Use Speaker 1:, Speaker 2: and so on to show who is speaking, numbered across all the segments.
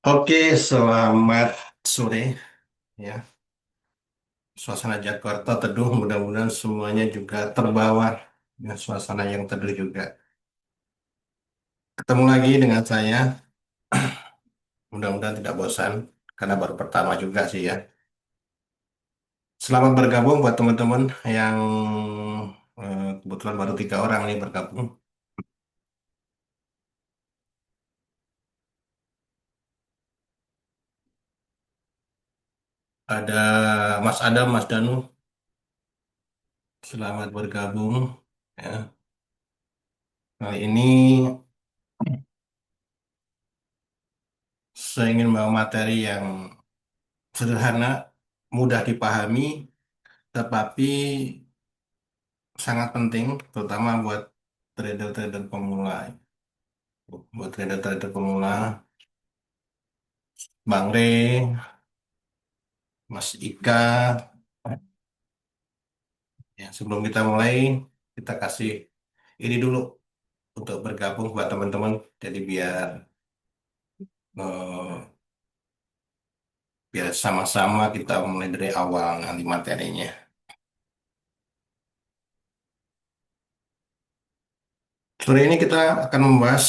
Speaker 1: Oke, selamat sore ya. Suasana Jakarta teduh, mudah-mudahan semuanya juga terbawa dengan suasana yang teduh juga. Ketemu lagi dengan saya, mudah-mudahan tidak bosan karena baru pertama juga sih ya. Selamat bergabung buat teman-teman yang kebetulan baru 3 orang nih bergabung. Ada Mas Adam, Mas Danu, selamat bergabung. Ya. Kali ini saya ingin bawa materi yang sederhana, mudah dipahami, tetapi sangat penting, terutama buat trader-trader pemula. Buat trader-trader pemula, Bang Rey, Mas Ika, ya, sebelum kita mulai, kita kasih ini dulu untuk bergabung buat teman-teman. Jadi eh, biar sama-sama kita mulai dari awal nanti materinya. Sore ini kita akan membahas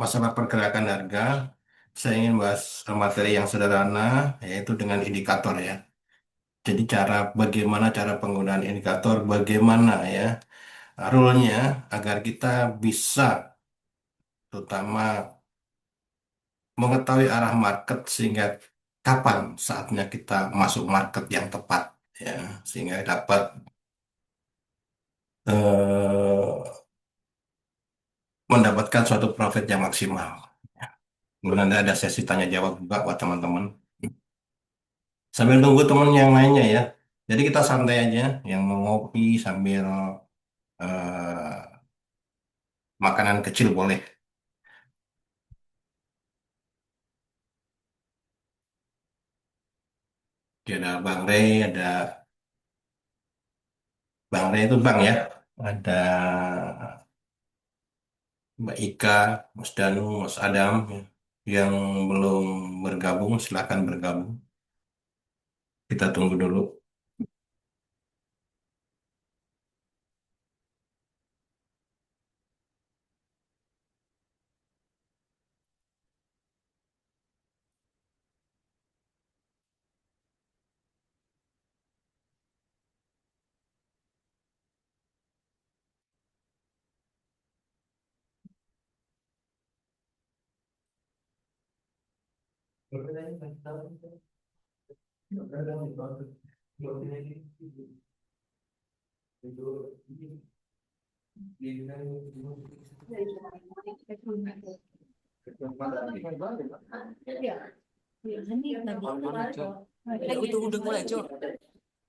Speaker 1: masalah pergerakan harga. Saya ingin bahas materi yang sederhana, yaitu dengan indikator ya. Jadi bagaimana cara penggunaan indikator, bagaimana ya rule-nya agar kita bisa terutama mengetahui arah market sehingga kapan saatnya kita masuk market yang tepat ya, sehingga dapat mendapatkan suatu profit yang maksimal. Kemudian nanti ada sesi tanya jawab juga buat teman-teman. Sambil tunggu teman yang lainnya ya. Jadi kita santai aja, yang mau ngopi sambil eh, makanan kecil boleh. Jadi ada Bang Rey, ada Bang Rey itu Bang ya. Ada Mbak Ika, Mas Danu, Mas Adam ya. Yang belum bergabung, silakan bergabung. Kita tunggu dulu.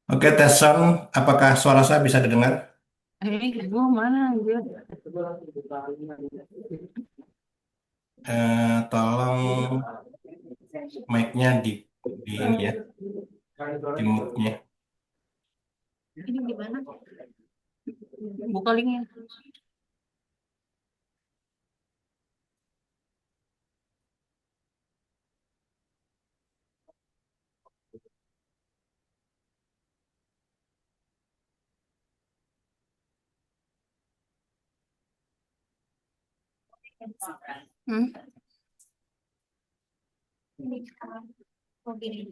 Speaker 1: Oke, tes sound. Apakah suara saya bisa didengar?
Speaker 2: Gua mana anjir?
Speaker 1: Tolong mic-nya di ini ya, di mute-nya.
Speaker 2: Ini gimana? Buka linknya. Hmm? Oh, gini.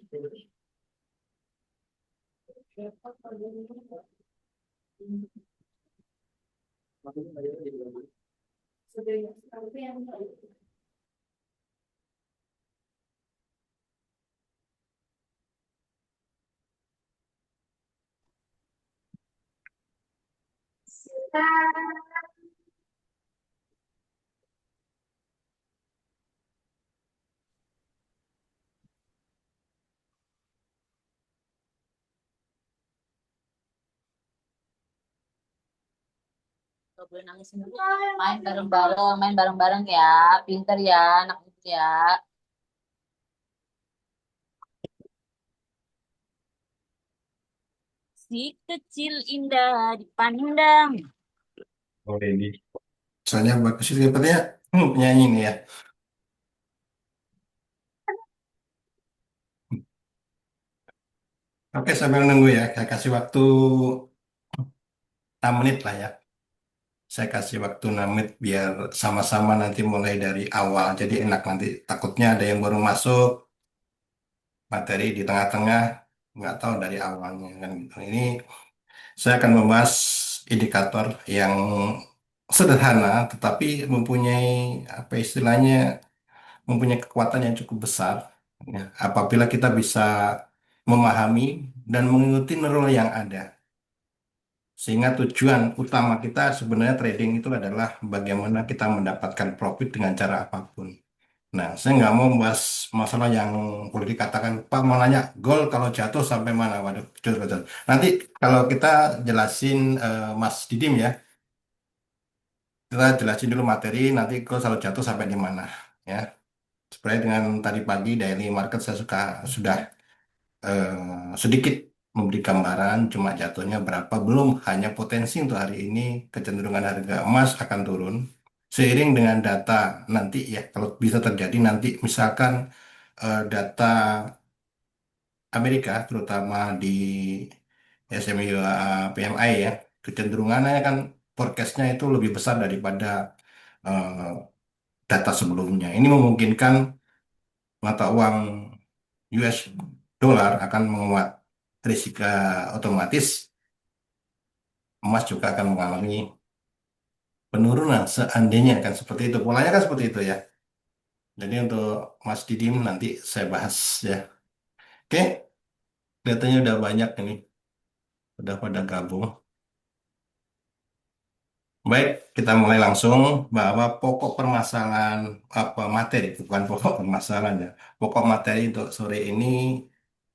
Speaker 2: Gak boleh nangis sendiri. Main bareng-bareng ya. Pinter ya, anak itu ya. Si kecil indah dipandang.
Speaker 1: Oh, ini. Soalnya bagus itu sepertinya penyanyi nih ya. Oke, sambil nunggu ya, saya kasih waktu 6 menit lah ya. Saya kasih waktu 6 menit biar sama-sama nanti mulai dari awal. Jadi enak nanti. Takutnya ada yang baru masuk, materi di tengah-tengah, nggak tahu dari awalnya kan gitu. Ini saya akan membahas indikator yang sederhana, tetapi mempunyai apa istilahnya, mempunyai kekuatan yang cukup besar. Ya, apabila kita bisa memahami dan mengikuti rule yang ada. Sehingga tujuan utama kita sebenarnya trading itu adalah bagaimana kita mendapatkan profit dengan cara apapun. Nah, saya nggak mau membahas masalah yang boleh dikatakan, Pak mau nanya gol kalau jatuh sampai mana? Waduh, betul, betul. Nanti kalau kita jelasin Mas Didim ya, kita jelasin dulu materi, nanti gol kalau jatuh sampai di mana. Ya, seperti dengan tadi pagi daily market saya sudah sedikit memberi gambaran cuma jatuhnya berapa belum hanya potensi untuk hari ini kecenderungan harga emas akan turun seiring dengan data nanti ya kalau bisa terjadi nanti misalkan data Amerika terutama di SMI PMI ya kecenderungannya kan forecastnya itu lebih besar daripada eh, data sebelumnya ini memungkinkan mata uang US dollar akan menguat risiko otomatis emas juga akan mengalami penurunan seandainya kan seperti itu. Polanya kan seperti itu ya. Jadi untuk Mas Didim nanti saya bahas ya. Oke, kelihatannya udah banyak ini, udah pada gabung. Baik, kita mulai langsung bahwa pokok permasalahan apa materi bukan pokok permasalahan ya. Pokok materi untuk sore ini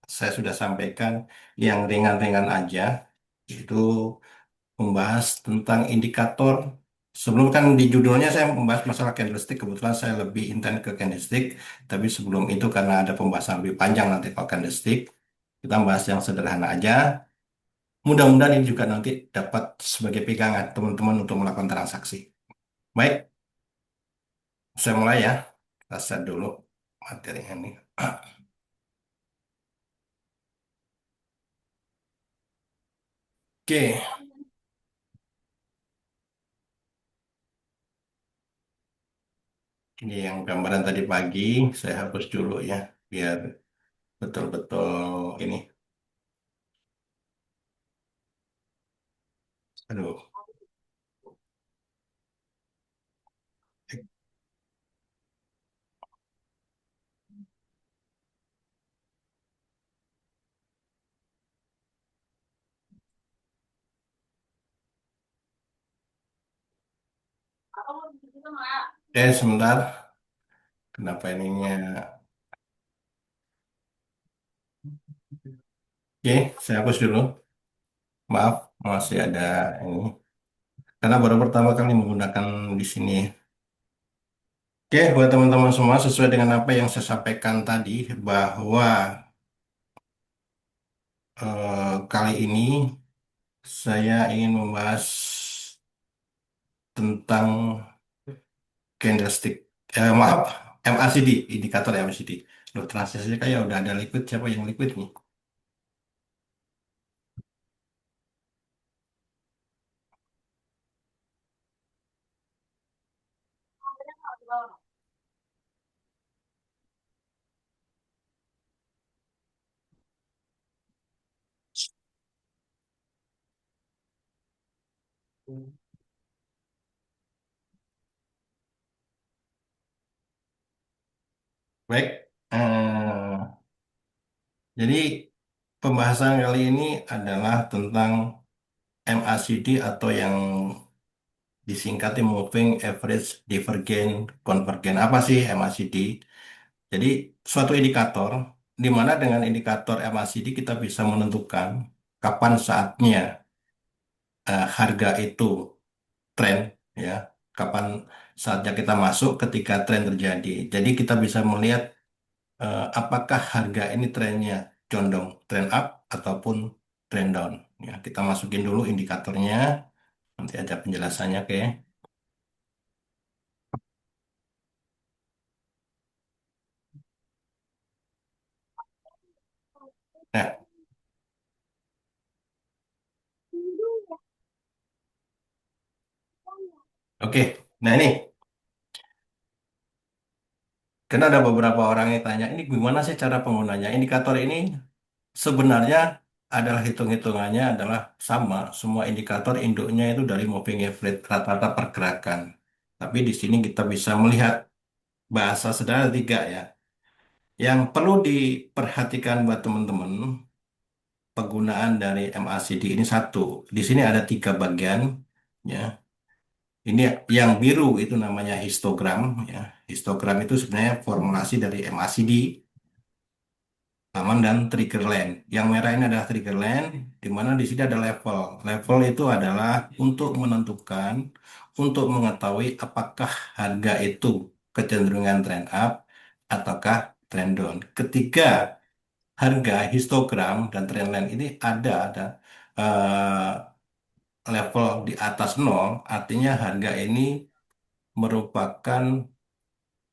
Speaker 1: saya sudah sampaikan yang ringan-ringan aja. Itu membahas tentang indikator. Sebelum kan di judulnya saya membahas masalah candlestick, kebetulan saya lebih intens ke candlestick, tapi sebelum itu karena ada pembahasan lebih panjang nanti kalau candlestick, kita bahas yang sederhana aja. Mudah-mudahan ini juga nanti dapat sebagai pegangan teman-teman untuk melakukan transaksi. Baik, saya mulai ya. Kita set dulu materinya ini. Oke, ini yang gambaran tadi pagi, saya hapus dulu ya, biar betul-betul ini. Aduh, oke sebentar. Kenapa ininya? Oke, saya hapus dulu. Maaf, masih ada ini. Karena baru pertama kali menggunakan di sini. Oke, buat teman-teman semua, sesuai dengan apa yang saya sampaikan tadi, bahwa kali ini saya ingin membahas tentang candlestick. Maaf, MACD, indikator MACD. Loh, transaksinya kayak udah ada liquid, siapa yang liquid nih? Baik, jadi pembahasan kali ini adalah tentang MACD atau yang disingkati Moving Average Divergent Convergent. Apa sih MACD? Jadi suatu indikator di mana dengan indikator MACD kita bisa menentukan kapan saatnya harga itu tren ya, kapan saatnya kita masuk ketika tren terjadi. Jadi kita bisa melihat apakah harga ini trennya condong tren up ataupun tren down. Ya, kita masukin dulu indikatornya, nanti ada penjelasannya, oke. Nah, Oke, nah ini karena ada beberapa orang yang tanya, ini gimana sih cara penggunanya? Indikator ini sebenarnya adalah hitung-hitungannya adalah sama. Semua indikator induknya itu dari moving average rata-rata pergerakan. Tapi di sini kita bisa melihat bahasa sederhana tiga ya. Yang perlu diperhatikan buat teman-teman, penggunaan dari MACD ini satu. Di sini ada tiga bagian, ya. Ini yang biru itu namanya histogram, ya. Histogram itu sebenarnya formulasi dari MACD, aman dan trigger line. Yang merah ini adalah trigger line, di mana di sini ada level. Level itu adalah untuk menentukan, untuk mengetahui apakah harga itu kecenderungan trend up ataukah trend down. Ketiga harga histogram dan trendline ini ada level di atas nol, artinya harga ini merupakan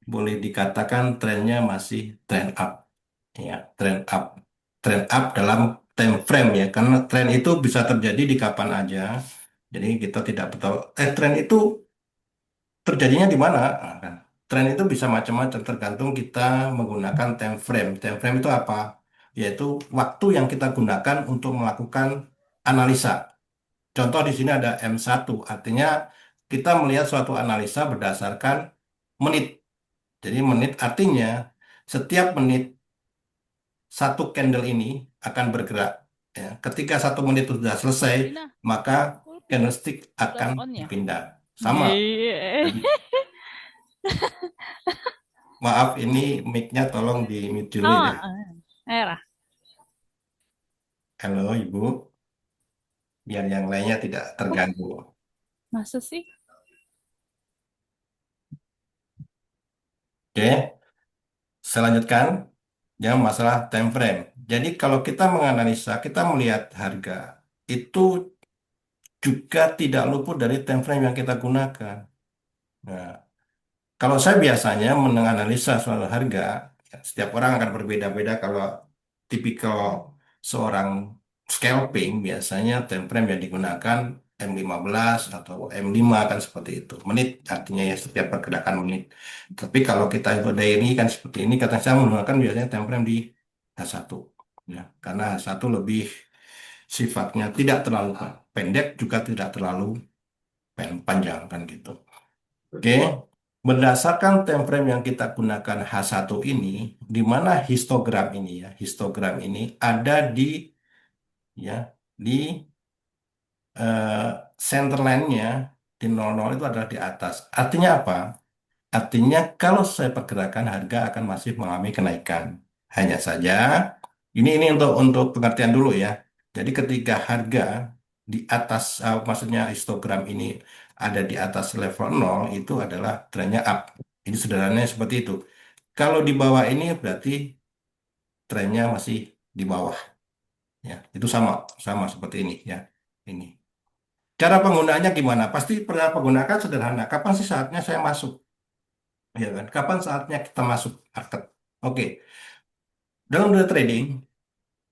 Speaker 1: boleh dikatakan trennya masih trend up, ya trend up, trend up dalam time frame ya, karena tren itu bisa terjadi di kapan aja. Jadi kita tidak tahu tren itu terjadinya di mana. Nah, kan. Tren itu bisa macam-macam tergantung kita menggunakan time frame. Time frame itu apa? Yaitu waktu yang kita gunakan untuk melakukan analisa. Contoh di sini ada M1, artinya kita melihat suatu analisa berdasarkan menit. Jadi menit artinya setiap menit satu candle ini akan bergerak. Ya. Ketika 1 menit sudah selesai,
Speaker 2: Dina,
Speaker 1: maka
Speaker 2: full
Speaker 1: candlestick
Speaker 2: udah
Speaker 1: akan
Speaker 2: on ya?
Speaker 1: pindah. Sama.
Speaker 2: Iya.
Speaker 1: Jadi, maaf, ini mic-nya tolong di mute dulu
Speaker 2: Oh,
Speaker 1: ya.
Speaker 2: merah.
Speaker 1: Halo, Ibu. Biar yang lainnya tidak
Speaker 2: Oh,
Speaker 1: terganggu.
Speaker 2: masa sih?
Speaker 1: Oke, saya lanjutkan. Yang masalah time frame. Jadi kalau kita menganalisa, kita melihat harga itu juga tidak luput dari time frame yang kita gunakan. Nah, kalau saya biasanya menganalisa suatu harga, ya, setiap orang akan berbeda-beda. Kalau tipikal seorang scalping, biasanya time frame yang digunakan M15 atau M5 kan seperti itu. Menit artinya ya setiap pergerakan menit. Tapi kalau kita itu daily kan seperti ini, kata saya menggunakan biasanya time frame di H1. Ya, karena H1 lebih sifatnya tidak terlalu pendek, juga tidak terlalu panjang kan gitu. Oke, berdasarkan time frame yang kita gunakan H1 ini, di mana histogram ini ya, histogram ini ada di ya di eh, center line-nya di 00 itu adalah di atas. Artinya apa? Artinya kalau saya perkirakan harga akan masih mengalami kenaikan. Hanya saja ini untuk pengertian dulu ya. Jadi ketika harga di atas maksudnya histogram ini ada di atas level 0 itu adalah trennya up. Ini sederhananya seperti itu. Kalau di bawah ini berarti trennya masih di bawah ya. Itu sama sama seperti ini ya. Ini. Cara penggunaannya gimana? Pasti cara penggunaan sederhana. Kapan sih saatnya saya masuk? Ya kan? Kapan saatnya kita masuk market? Oke, dalam dunia trading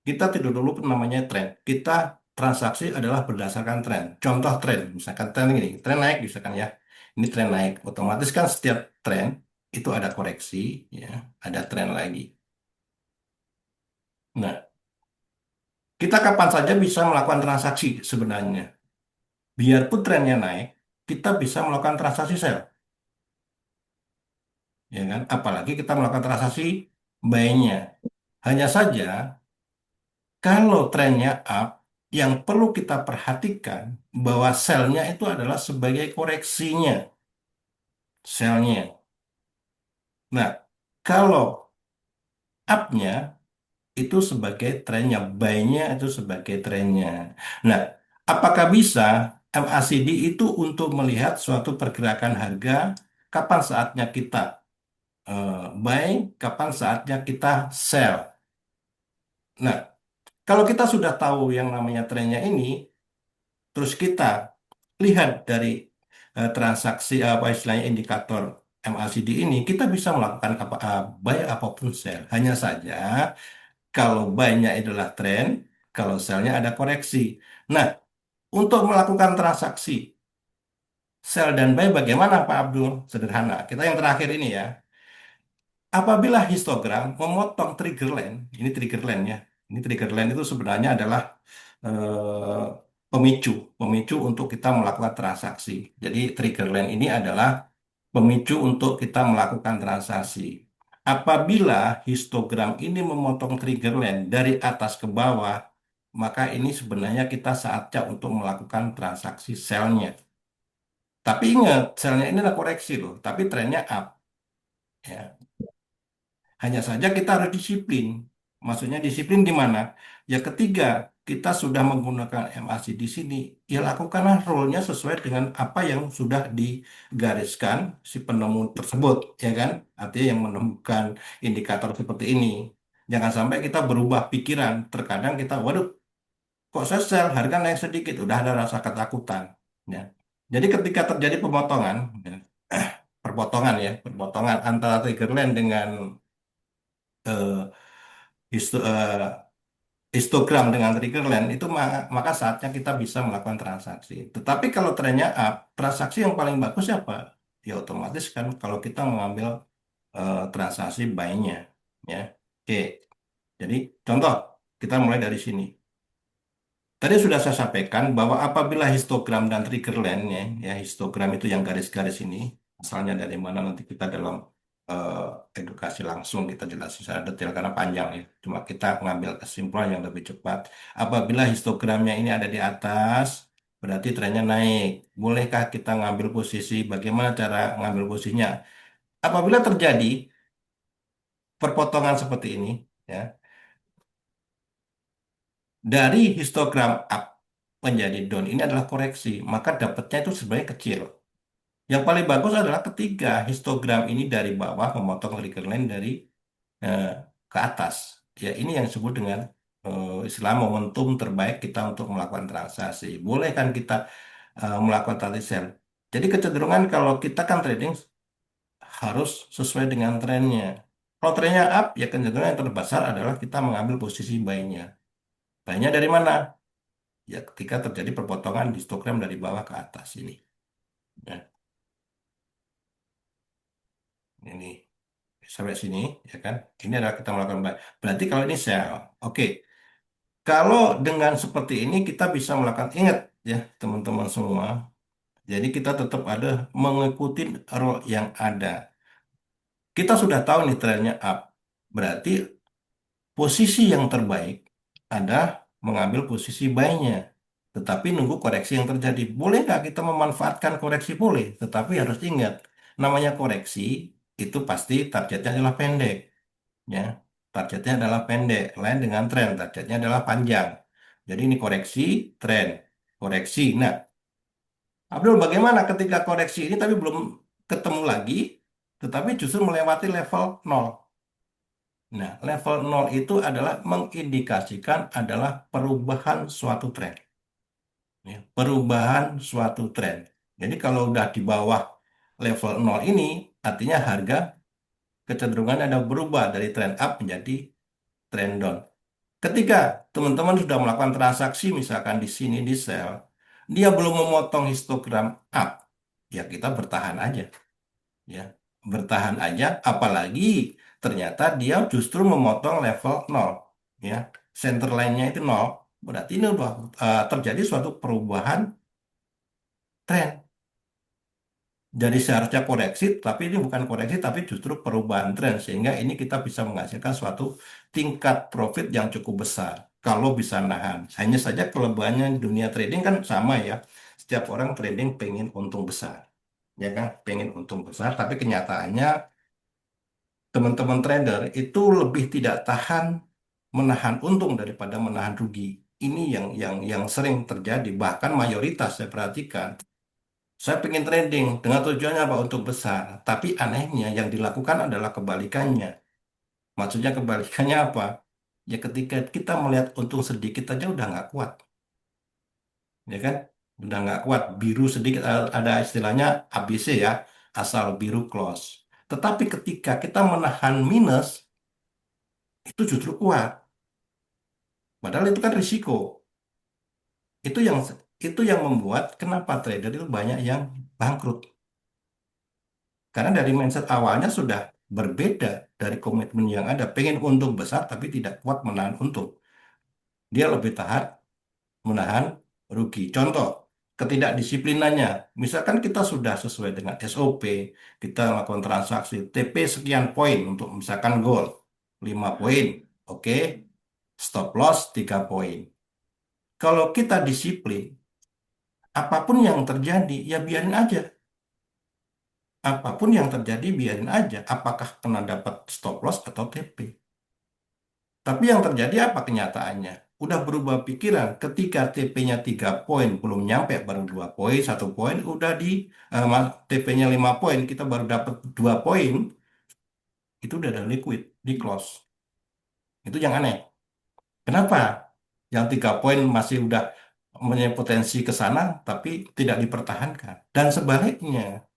Speaker 1: kita tidak dulu namanya tren. Kita transaksi adalah berdasarkan tren. Contoh tren, misalkan tren ini, tren naik misalkan ya. Ini tren naik. Otomatis kan setiap tren itu ada koreksi, ya, ada tren lagi. Nah, kita kapan saja bisa melakukan transaksi sebenarnya. Biarpun trennya naik, kita bisa melakukan transaksi sell, ya kan? Apalagi kita melakukan transaksi buy-nya. Hanya saja kalau trennya up, yang perlu kita perhatikan bahwa sell-nya itu adalah sebagai koreksinya, sell-nya. Nah, kalau up-nya itu sebagai trennya, buy-nya itu sebagai trennya. Nah, apakah bisa MACD itu untuk melihat suatu pergerakan harga, kapan saatnya kita buy, kapan saatnya kita sell? Nah, kalau kita sudah tahu yang namanya trennya ini, terus kita lihat dari transaksi apa istilahnya indikator MACD ini, kita bisa melakukan apa buy apapun sell. Hanya saja kalau buy-nya adalah tren, kalau sell-nya ada koreksi. Nah, untuk melakukan transaksi Sell dan buy bagaimana Pak Abdul? Sederhana. Kita yang terakhir ini ya. Apabila histogram memotong trigger line, ini trigger line ya. Ini trigger line itu sebenarnya adalah eh, pemicu, pemicu untuk kita melakukan transaksi. Jadi trigger line ini adalah pemicu untuk kita melakukan transaksi. Apabila histogram ini memotong trigger line dari atas ke bawah, maka ini sebenarnya kita saatnya untuk melakukan transaksi sell-nya. Tapi ingat, sell-nya ini adalah koreksi loh, tapi trennya up. Ya. Hanya saja kita harus disiplin. Maksudnya disiplin di mana? Ya ketiga, kita sudah menggunakan MAC di sini, ya lakukanlah role-nya sesuai dengan apa yang sudah digariskan si penemu tersebut, ya kan? Artinya yang menemukan indikator seperti ini. Jangan sampai kita berubah pikiran. Terkadang kita, waduh, kok saya sell, harga naik sedikit, udah ada rasa ketakutan. Ya. Jadi ketika terjadi pemotongan, ya, perpotongan antara trigger line dengan eh, histogram dengan triggerland itu maka saatnya kita bisa melakukan transaksi. Tetapi kalau trennya up, transaksi yang paling bagus siapa? Ya otomatis kan kalau kita mengambil transaksi buy-nya, ya. Oke, jadi contoh kita mulai dari sini. Tadi sudah saya sampaikan bahwa apabila histogram dan trigger line-nya, ya histogram itu yang garis-garis ini, asalnya dari mana nanti kita dalam eh, edukasi langsung kita jelasin secara detail karena panjang ya. Cuma kita ngambil kesimpulan yang lebih cepat. Apabila histogramnya ini ada di atas, berarti trennya naik. Bolehkah kita ngambil posisi? Bagaimana cara ngambil posisinya? Apabila terjadi perpotongan seperti ini, ya, dari histogram up menjadi down ini adalah koreksi, maka dapatnya itu sebenarnya kecil. Yang paling bagus adalah ketiga histogram ini dari bawah memotong trigger line dari eh, ke atas. Ya, ini yang disebut dengan istilah momentum terbaik kita untuk melakukan transaksi. Boleh kan kita melakukan tadi sell. Jadi kecenderungan kalau kita kan trading harus sesuai dengan trennya. Kalau trennya up, ya kecenderungan yang terbesar adalah kita mengambil posisi buy-nya. Buy-nya dari mana? Ya ketika terjadi perpotongan histogram dari bawah ke atas ini. Ya, ini sampai sini, ya kan? Ini adalah kita melakukan buy. Berarti kalau ini sell. Oke. Kalau dengan seperti ini kita bisa melakukan, ingat ya teman-teman semua. Jadi kita tetap ada mengikuti role yang ada. Kita sudah tahu nih trennya up. Berarti posisi yang terbaik ada mengambil posisi buy-nya. Tetapi nunggu koreksi yang terjadi. Boleh nggak kita memanfaatkan koreksi? Boleh. Tetapi harus ingat, namanya koreksi itu pasti targetnya adalah pendek. Ya, targetnya adalah pendek. Lain dengan tren, targetnya adalah panjang. Jadi ini koreksi, tren, koreksi. Nah, Abdul, bagaimana ketika koreksi ini tapi belum ketemu lagi, tetapi justru melewati level nol. Nah, level nol itu adalah mengindikasikan adalah perubahan suatu tren. Ya, perubahan suatu tren. Jadi kalau udah di bawah level nol ini, artinya harga kecenderungan ada berubah dari tren up menjadi tren down. Ketika teman-teman sudah melakukan transaksi, misalkan di sini di sell, dia belum memotong histogram up, ya kita bertahan aja, ya bertahan aja. Apalagi ternyata dia justru memotong level nol, ya center line-nya itu nol, berarti ini udah terjadi suatu perubahan tren. Jadi seharusnya koreksi, tapi ini bukan koreksi, tapi justru perubahan tren. Sehingga ini kita bisa menghasilkan suatu tingkat profit yang cukup besar. Kalau bisa nahan. Hanya saja kelebihannya di dunia trading kan sama ya. Setiap orang trading pengen untung besar. Ya kan? Pengen untung besar, tapi kenyataannya teman-teman trader itu lebih tidak tahan menahan untung daripada menahan rugi. Ini yang sering terjadi. Bahkan mayoritas saya perhatikan saya pengen trading dengan tujuannya apa? Untuk besar. Tapi anehnya yang dilakukan adalah kebalikannya. Maksudnya kebalikannya apa? Ya ketika kita melihat untung sedikit aja udah nggak kuat. Ya kan? Udah nggak kuat. Biru sedikit, ada istilahnya ABC ya. Asal biru close. Tetapi ketika kita menahan minus, itu justru kuat. Padahal itu kan risiko. Itu yang itu yang membuat kenapa trader itu banyak yang bangkrut. Karena dari mindset awalnya sudah berbeda dari komitmen yang ada. Pengen untung besar tapi tidak kuat menahan untung. Dia lebih tahan menahan rugi. Contoh, ketidakdisiplinannya. Misalkan kita sudah sesuai dengan SOP, kita melakukan transaksi TP sekian poin untuk misalkan goal 5 poin. Oke, stop loss 3 poin. Kalau kita disiplin, apapun yang terjadi, ya biarin aja. Apapun yang terjadi, biarin aja. Apakah kena dapat stop loss atau TP. Tapi yang terjadi apa kenyataannya? Udah berubah pikiran. Ketika TP-nya 3 poin, belum nyampe, baru 2 poin, 1 poin, udah di TP-nya 5 poin, kita baru dapat 2 poin, itu udah ada liquid, di close. Itu yang aneh. Kenapa? Yang 3 poin masih udah punya potensi ke sana, tapi tidak dipertahankan. Dan sebaliknya,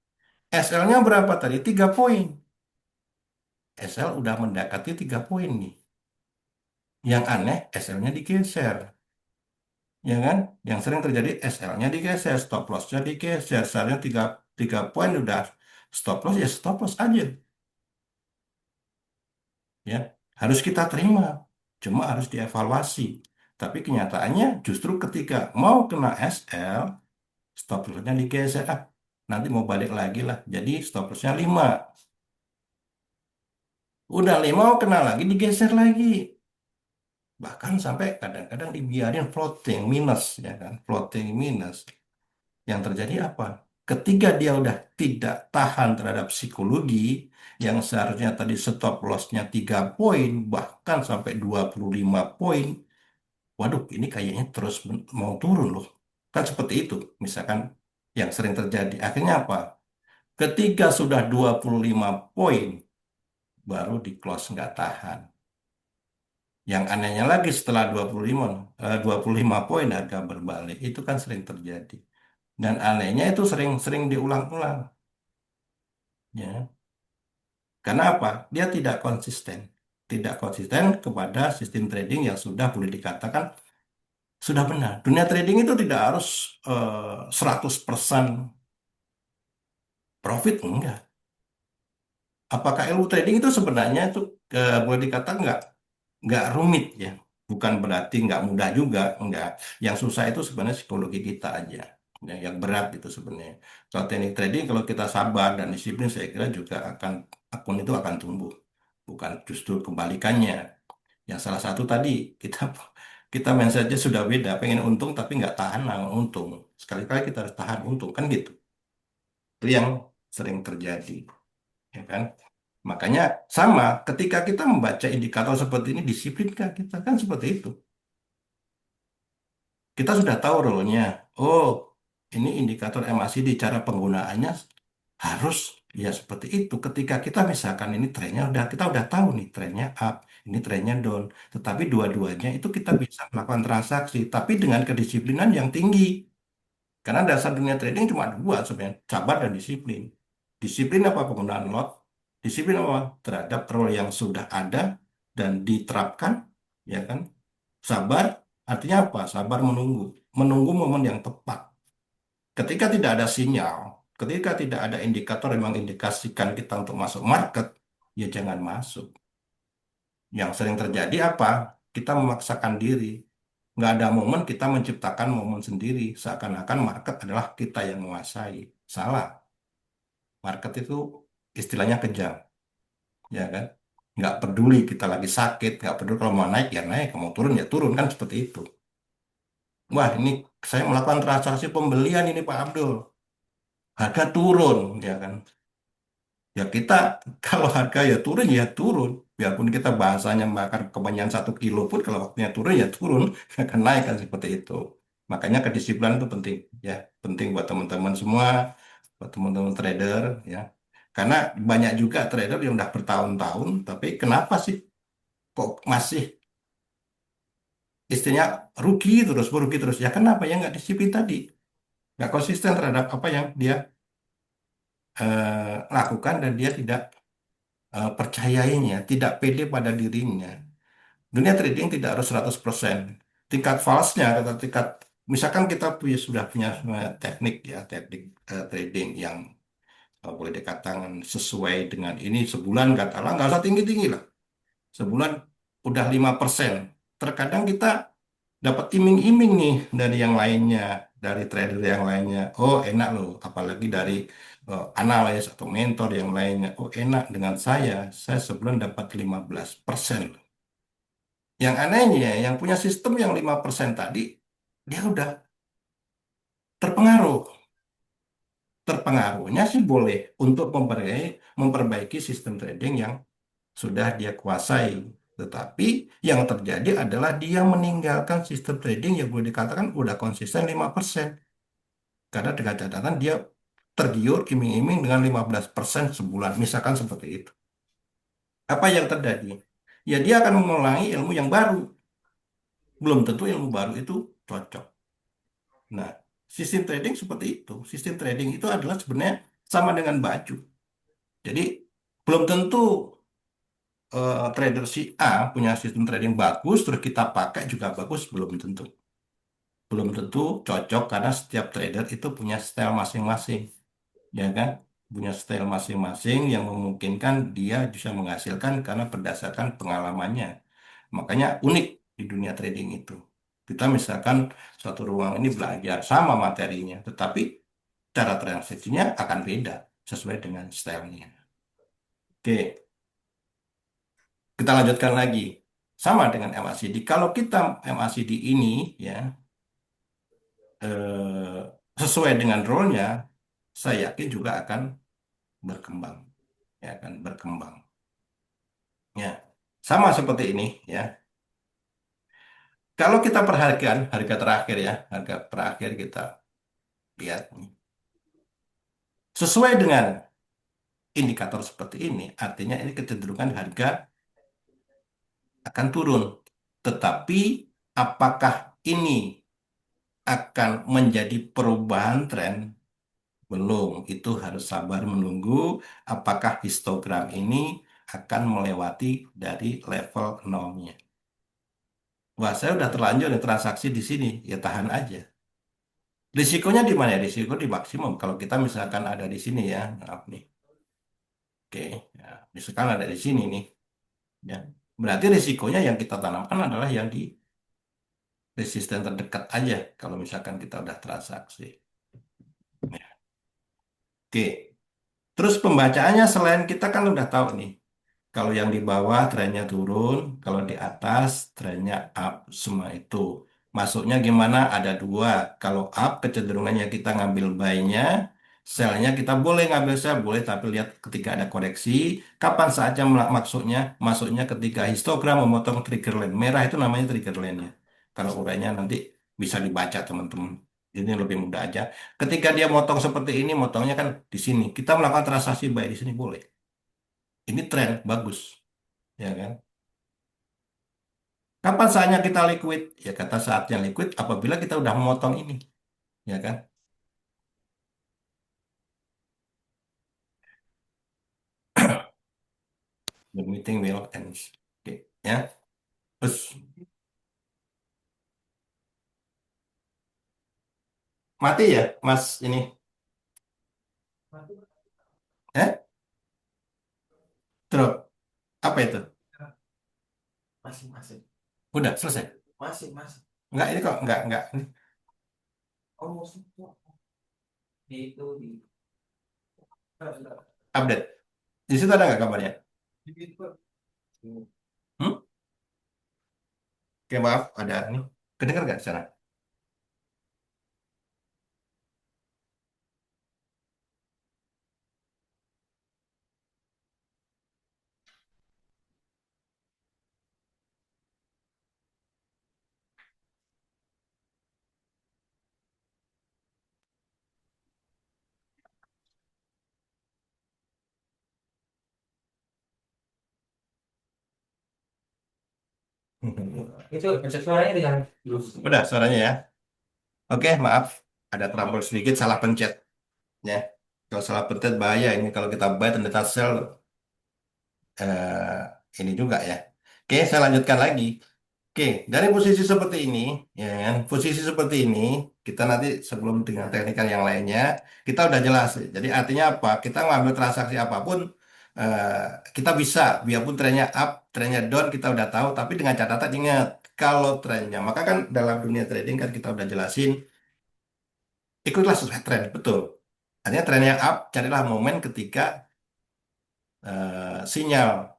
Speaker 1: SL-nya berapa tadi? 3 poin. SL udah mendekati 3 poin nih. Yang aneh, SL-nya digeser. Ya kan? Yang sering terjadi SL-nya digeser, stop loss-nya digeser. Seharusnya 3 poin udah stop loss, ya stop loss aja. Ya, harus kita terima. Cuma harus dievaluasi. Tapi kenyataannya justru ketika mau kena SL, stop loss-nya digeser. Ah, nanti mau balik lagi lah. Jadi stop loss-nya 5. Udah 5 mau kena lagi, digeser lagi. Bahkan sampai kadang-kadang dibiarin floating minus, ya kan? Floating minus. Yang terjadi apa? Ketika dia udah tidak tahan terhadap psikologi, yang seharusnya tadi stop loss-nya 3 poin, bahkan sampai 25 poin, waduh ini kayaknya terus mau turun loh. Kan seperti itu, misalkan yang sering terjadi. Akhirnya apa? Ketika sudah 25 poin, baru di close nggak tahan. Yang anehnya lagi setelah 25 poin harga berbalik, itu kan sering terjadi. Dan anehnya itu sering-sering diulang-ulang. Ya. Karena apa? Dia tidak konsisten. Tidak konsisten kepada sistem trading yang sudah boleh dikatakan sudah benar. Dunia trading itu tidak harus 100% profit, enggak. Apakah ilmu trading itu sebenarnya itu boleh dikatakan nggak rumit ya. Bukan berarti nggak mudah juga, enggak. Yang susah itu sebenarnya psikologi kita aja. Yang berat itu sebenarnya. Kalau teknik trading, kalau kita sabar dan disiplin, saya kira juga akun itu akan tumbuh. Bukan justru kebalikannya. Yang salah satu tadi kita kita mindsetnya sudah beda, pengen untung tapi nggak tahan nahan untung. Sekali-kali kita harus tahan untung kan gitu. Itu yang sering terjadi, ya kan? Makanya sama ketika kita membaca indikator seperti ini disiplinkah kita kan seperti itu. Kita sudah tahu role-nya. Oh, ini indikator MACD cara penggunaannya harus ya seperti itu. Ketika kita misalkan ini trennya udah kita udah tahu nih trennya up, ini trennya down. Tetapi dua-duanya itu kita bisa melakukan transaksi, tapi dengan kedisiplinan yang tinggi. Karena dasar dunia trading cuma dua sebenarnya, sabar dan disiplin. Disiplin apa penggunaan lot, disiplin apa terhadap role yang sudah ada dan diterapkan, ya kan? Sabar artinya apa? Sabar menunggu, menunggu momen yang tepat. Ketika tidak ada sinyal, ketika tidak ada indikator yang mengindikasikan kita untuk masuk market, ya jangan masuk. Yang sering terjadi apa? Kita memaksakan diri. Nggak ada momen, kita menciptakan momen sendiri. Seakan-akan market adalah kita yang menguasai. Salah. Market itu istilahnya kejam, ya kan? Nggak peduli kita lagi sakit, nggak peduli kalau mau naik ya naik, mau turun ya turun, kan seperti itu. Wah, ini saya melakukan transaksi pembelian ini Pak Abdul. Harga turun, ya kan? Ya kita kalau harga ya turun ya turun. Biarpun kita bahasanya makan kebanyakan 1 kilo pun kalau waktunya turun ya turun, akan naik kan seperti itu. Makanya kedisiplinan itu penting ya, penting buat teman-teman semua, buat teman-teman trader ya. Karena banyak juga trader yang udah bertahun-tahun, tapi kenapa sih kok masih istilahnya rugi terus? Ya kenapa ya nggak disiplin tadi, nggak konsisten terhadap apa yang dia lakukan dan dia tidak percayainya, tidak pede pada dirinya. Dunia trading tidak harus 100%. Tingkat false-nya, kata tingkat Misalkan kita sudah punya teknik ya, teknik trading yang boleh dikatakan sesuai dengan ini sebulan katakanlah nggak usah tinggi-tinggi lah. Sebulan udah 5%. Terkadang kita dapat iming-iming nih dari yang lainnya, dari trader yang lainnya. Oh, enak loh, apalagi dari analis atau mentor yang lainnya. Oh, enak dengan saya sebulan dapat 15%. Yang anehnya, yang punya sistem yang 5% tadi, dia udah terpengaruh. Terpengaruhnya sih boleh untuk memperbaiki sistem trading yang sudah dia kuasai. Tetapi yang terjadi adalah dia meninggalkan sistem trading yang boleh dikatakan udah konsisten 5%. Karena dengan catatan dia tergiur iming-iming dengan 15% sebulan. Misalkan seperti itu. Apa yang terjadi? Ya dia akan mengulangi ilmu yang baru. Belum tentu ilmu baru itu cocok. Nah, sistem trading seperti itu. Sistem trading itu adalah sebenarnya sama dengan baju. Jadi belum tentu trader si A punya sistem trading bagus, terus kita pakai juga bagus, belum tentu. Belum tentu cocok karena setiap trader itu punya style masing-masing, ya kan? Punya style masing-masing yang memungkinkan dia bisa menghasilkan karena berdasarkan pengalamannya. Makanya unik di dunia trading itu. Kita misalkan suatu ruang ini belajar sama materinya, tetapi cara transaksinya akan beda sesuai dengan stylenya. Oke, kita lanjutkan lagi. Sama dengan MACD. Kalau kita MACD ini ya sesuai dengan role-nya, saya yakin juga akan berkembang. Ya akan berkembang. Ya, sama seperti ini ya. Kalau kita perhatikan harga terakhir ya, harga terakhir kita lihat nih. Sesuai dengan indikator seperti ini, artinya ini kecenderungan harga akan turun. Tetapi apakah ini akan menjadi perubahan tren? Belum, itu harus sabar menunggu apakah histogram ini akan melewati dari level nolnya. Wah, saya udah terlanjur nih transaksi di sini, ya tahan aja. Risikonya di mana ya? Risiko di maksimum. Kalau kita misalkan ada di sini ya, maaf nih. Oke, ya, misalkan ada di sini nih, ya. Berarti risikonya yang kita tanamkan adalah yang di resisten terdekat aja. Kalau misalkan kita udah transaksi. Ya. Oke, terus pembacaannya selain kita kan udah tahu nih. Kalau yang di bawah trennya turun, kalau di atas trennya up semua itu. Masuknya gimana? Ada dua. Kalau up kecenderungannya kita ngambil buy-nya, sell-nya kita boleh ngambil sell, boleh tapi lihat ketika ada koreksi. Kapan saatnya maksudnya? Masuknya ketika histogram memotong trigger line. Merah itu namanya trigger line-nya. Kalau urainya nanti bisa dibaca teman-teman. Ini lebih mudah aja. Ketika dia motong seperti ini, motongnya kan di sini. Kita melakukan transaksi buy di sini boleh. Ini tren bagus, ya kan? Kapan saatnya kita liquid? Ya kata saatnya liquid apabila kita udah memotong ini, ya kan? The meeting will end. Oke, ya. Terus mati ya, Mas ini. Eh? Drop. Apa itu?
Speaker 3: Masih, masih.
Speaker 1: Udah selesai?
Speaker 3: Masih, masih.
Speaker 1: Enggak, ini kok enggak. Ini
Speaker 3: Oh, maksudnya di itu di
Speaker 1: update. Di situ ada nggak kabarnya?
Speaker 3: di itu.
Speaker 1: Hmm? Oke, maaf, ada ini. Kedengar nggak di sana?
Speaker 3: Itu pencet suaranya dengan
Speaker 1: Udah suaranya ya. Oke, maaf. Ada trouble sedikit, salah pencet. Ya. Kalau salah pencet bahaya ini. Kalau kita buy ternyata sell ini juga ya. Oke, saya lanjutkan lagi. Oke, dari posisi seperti ini, ya kan, posisi seperti ini, kita nanti sebelum dengan teknikal yang lainnya, kita udah jelas. Jadi artinya apa? Kita ngambil transaksi apapun, eh, kita bisa, biarpun trennya up, trennya down, kita udah tahu. Tapi dengan catatan ingat, kalau trennya, maka kan dalam dunia trading kan kita udah jelasin, ikutlah sesuai tren, betul. Artinya trennya up, carilah momen ketika sinyal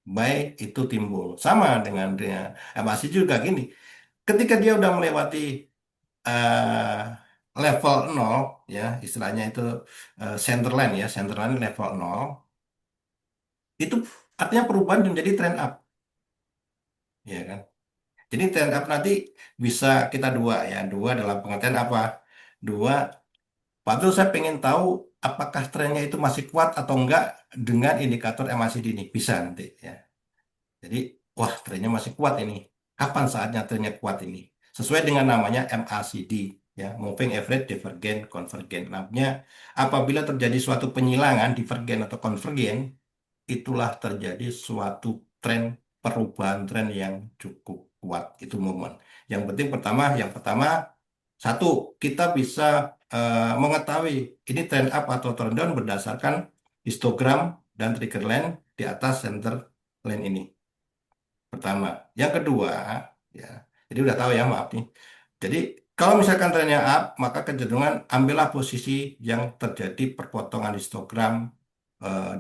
Speaker 1: buy itu timbul. Sama dengan MACD juga gini. Ketika dia udah melewati level 0 ya istilahnya itu centerline ya centerline level 0 itu artinya perubahan menjadi trend up ya kan. Jadi trend up nanti bisa kita dua ya dua dalam pengertian apa dua Pak Abdul saya pengen tahu apakah trennya itu masih kuat atau enggak dengan indikator MACD ini bisa nanti ya. Jadi, wah trennya masih kuat ini. Kapan saatnya trennya kuat ini? Sesuai dengan namanya MACD, ya, Moving Average Divergent Convergent. Namanya, apabila terjadi suatu penyilangan, divergen atau konvergen, itulah terjadi suatu tren perubahan tren yang cukup kuat. Itu momen. Yang pertama, satu, kita bisa mengetahui ini trend up atau trend down berdasarkan histogram dan trigger line di atas center line ini. Pertama. Yang kedua, ya, jadi udah tahu ya, maaf nih. Jadi kalau misalkan trennya up, maka kecenderungan ambillah posisi yang terjadi perpotongan histogram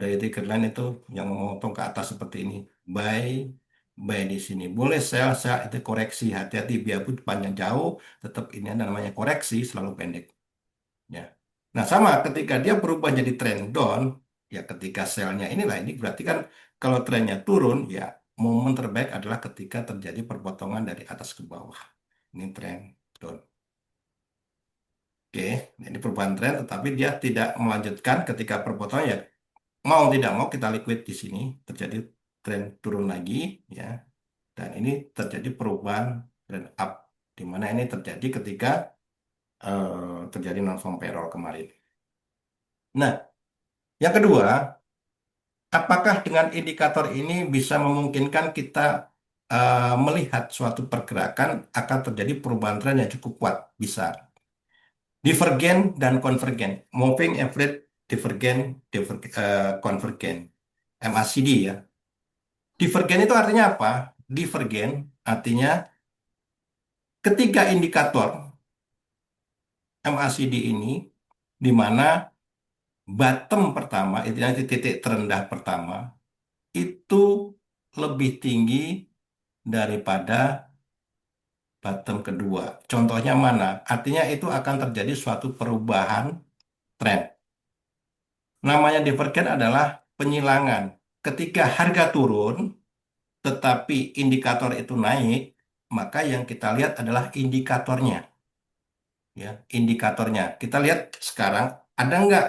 Speaker 1: dari trigger line itu yang memotong ke atas seperti ini. Buy, buy di sini. Boleh sell, sell itu koreksi. Hati-hati biarpun panjang jauh, tetap ini ada namanya koreksi selalu pendek. Ya. Nah, sama ketika dia berubah jadi trend down, ya ketika selnya inilah ini berarti kan kalau trennya turun, ya momen terbaik adalah ketika terjadi perpotongan dari atas ke bawah. Ini trend down. Oke, nah, ini perubahan tren, tetapi dia tidak melanjutkan ketika perpotongan ya mau tidak mau kita liquid di sini terjadi tren turun lagi, ya. Dan ini terjadi perubahan tren up, di mana ini terjadi ketika terjadi non farm payroll kemarin. Nah, yang kedua, apakah dengan indikator ini bisa memungkinkan kita melihat suatu pergerakan akan terjadi perubahan tren yang cukup kuat? Bisa. Divergen dan konvergen. Moving average divergen, konvergen. MACD ya. Divergen itu artinya apa? Divergen artinya ketiga indikator MACD ini di mana bottom pertama, itu nanti titik terendah pertama, itu lebih tinggi daripada bottom kedua. Contohnya mana? Artinya itu akan terjadi suatu perubahan tren. Namanya divergen adalah penyilangan. Ketika harga turun, tetapi indikator itu naik, maka yang kita lihat adalah indikatornya. Ya, indikatornya. Kita lihat sekarang ada nggak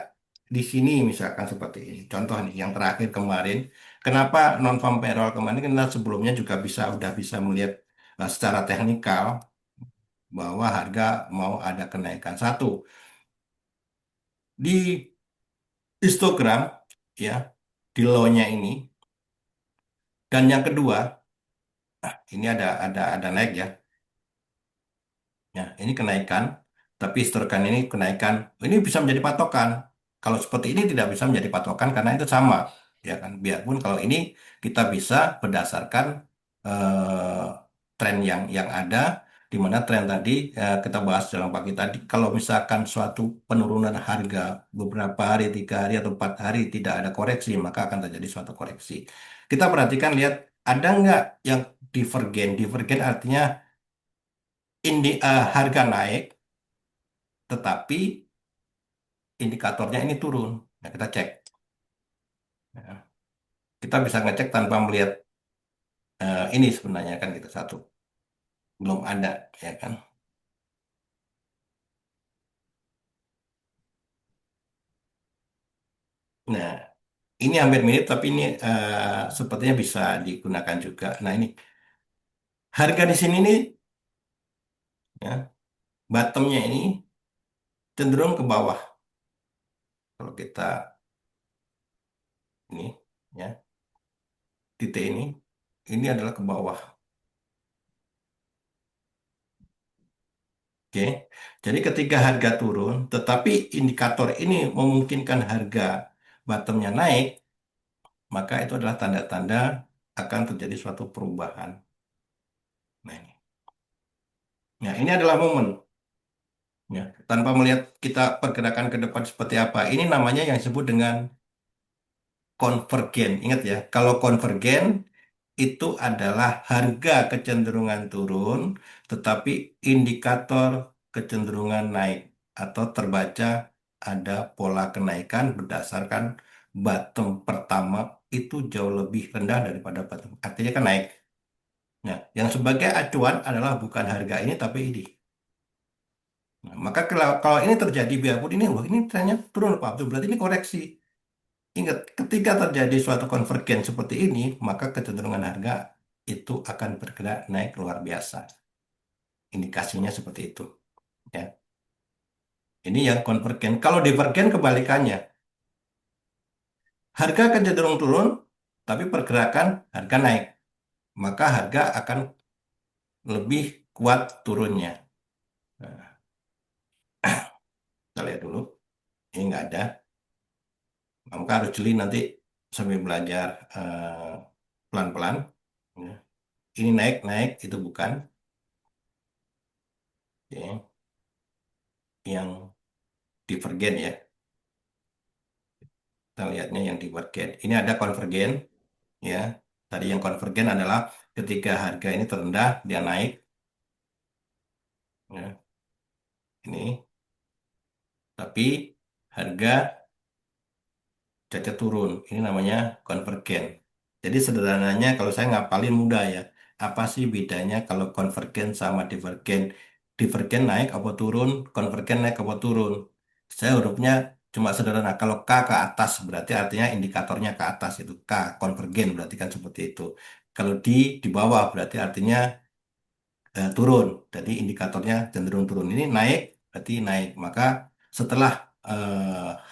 Speaker 1: di sini misalkan seperti ini. Contoh nih, yang terakhir kemarin, kenapa non farm payroll kemarin kita sebelumnya juga udah bisa melihat secara teknikal bahwa harga mau ada kenaikan. Satu, di histogram ya, di low-nya ini. Dan yang kedua, ini ada naik ya. Ya, ini kenaikan, tapi histogram ini kenaikan. Ini bisa menjadi patokan. Kalau seperti ini tidak bisa menjadi patokan karena itu sama, ya kan. Biarpun kalau ini kita bisa berdasarkan eh, tren yang ada, di mana tren tadi kita bahas dalam pagi tadi. Kalau misalkan suatu penurunan harga beberapa hari, 3 hari atau 4 hari tidak ada koreksi, maka akan terjadi suatu koreksi. Kita perhatikan lihat ada nggak yang divergen. Divergen artinya harga naik, tetapi indikatornya ini turun. Nah, kita cek. Ya. Kita bisa ngecek tanpa melihat ini sebenarnya kan kita satu. Belum ada, ya kan. Nah, ini hampir mirip, tapi ini sepertinya bisa digunakan juga. Nah, ini harga di sini nih, ya, bottomnya ini cenderung ke bawah. Kalau kita ini, ya, titik ini adalah ke bawah. Oke. Jadi ketika harga turun, tetapi indikator ini memungkinkan harga bottomnya naik, maka itu adalah tanda-tanda akan terjadi suatu perubahan. Nah, ini. Nah, ini adalah momen. Ya. Tanpa melihat kita pergerakan ke depan seperti apa. Ini namanya yang disebut dengan konvergen. Ingat ya, kalau konvergen itu adalah harga kecenderungan turun, tetapi indikator kecenderungan naik atau terbaca ada pola kenaikan berdasarkan bottom pertama itu jauh lebih rendah daripada bottom. Artinya kan naik. Nah, yang sebagai acuan adalah bukan harga ini tapi ini. Nah, maka kalau ini terjadi biarpun ini, wah ini trennya turun Pak, berarti ini koreksi. Ingat, ketika terjadi suatu konvergen seperti ini, maka kecenderungan harga itu akan bergerak naik luar biasa. Indikasinya seperti itu. Ya. Ini yang konvergen. Kalau divergen kebalikannya, harga akan cenderung turun, tapi pergerakan harga naik. Maka harga akan lebih kuat turunnya. Nah, kita lihat dulu. Ini nggak ada. Maka harus jeli nanti sambil belajar pelan-pelan. Ya. Ini naik-naik, itu bukan. Ya. Yang divergen ya. Kita lihatnya yang divergen. Ini ada konvergen ya. Tadi yang konvergen adalah ketika harga ini terendah dia naik ya. Ini tapi harga cacat turun. Ini namanya konvergen. Jadi sederhananya kalau saya ngapalin mudah ya. Apa sih bedanya kalau konvergen sama divergen? Divergen naik apa turun? Konvergen naik apa turun? Saya hurufnya cuma sederhana. Kalau K ke atas berarti artinya indikatornya ke atas itu K konvergen berarti kan seperti itu. Kalau di bawah berarti artinya turun. Jadi indikatornya cenderung turun. Ini naik berarti naik. Maka setelah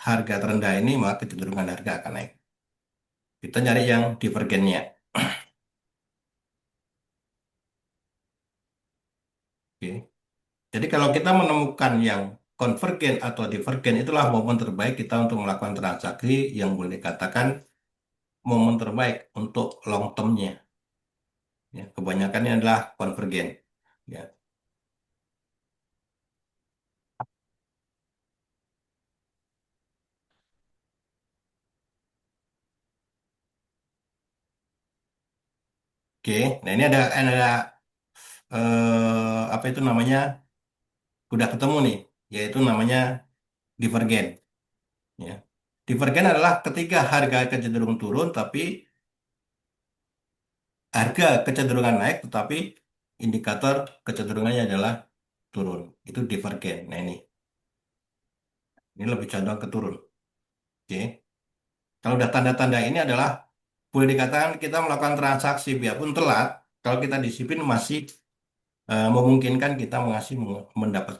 Speaker 1: harga terendah ini maka kecenderungan harga akan naik. Kita nyari yang divergennya. Oke. Jadi kalau kita menemukan yang konvergen atau divergen itulah momen terbaik kita untuk melakukan transaksi yang boleh dikatakan momen terbaik untuk long term-nya. Ya, kebanyakan ini adalah konvergen. Ya. Oke. Nah ini ada apa itu namanya udah ketemu nih, yaitu namanya divergen. Ya. Divergen adalah ketika harga kecenderung turun tapi harga kecenderungan naik tetapi indikator kecenderungannya adalah turun. Itu divergen. Nah ini lebih condong ke turun. Oke. Kalau udah tanda-tanda ini adalah boleh dikatakan kita melakukan transaksi biarpun telat. Kalau kita disiplin masih memungkinkan kita masih mendapatkan